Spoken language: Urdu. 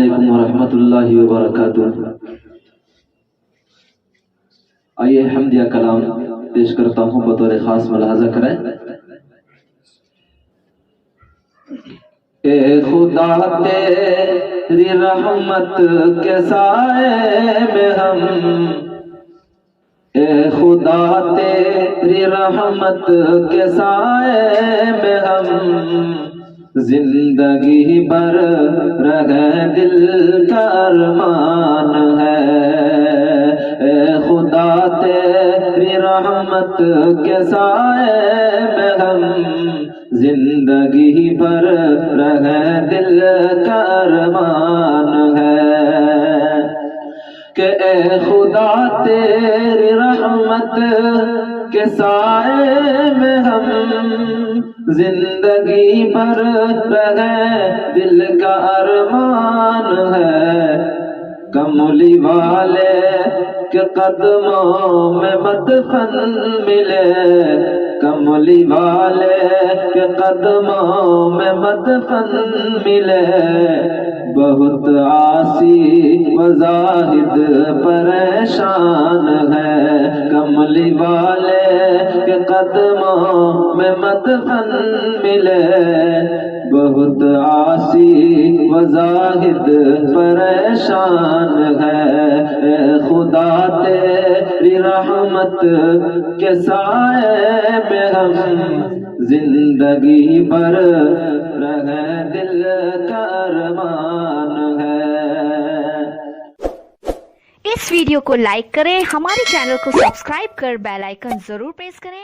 علیکم ورحمۃ اللہ وبرکاتہ۔ آئیے حمدیہ کلام پیش کرتا ہوں، بطور خاص ملاحظہ کریں۔ اے خدا تیری رحمت کے سائے میں ہم، اے خدا تیری رحمت کے سائے میں ہم، زندگی بھر رہے دل کا ارمان ہے۔ اے خدا تیری رحمت کے سائے میں ہم، زندگی بھر رہے دل کا ارمان ہے کہ اے خدا تیری رحمت کے سائے میں ہم، زندگی بھر رہے دل کا ارمان ہے۔ کملی والے کے قدموں میں مدفن ملے، کملی والے کے قدموں میں مدفن ملے، بہت عاصی و زاہد پریشان ہے۔ کملی والے کے قدموں میں مدفن ملے، بہت عاصی و زاہد پریشان ہے۔ اے خدا تیری رحمت کے سائے میں ہم، زندگی بھر رہے دل کا ارمان ہے۔ اس ویڈیو کو لائک کریں، ہمارے چینل کو سبسکرائب کر بیل آئیکن ضرور پریس کریں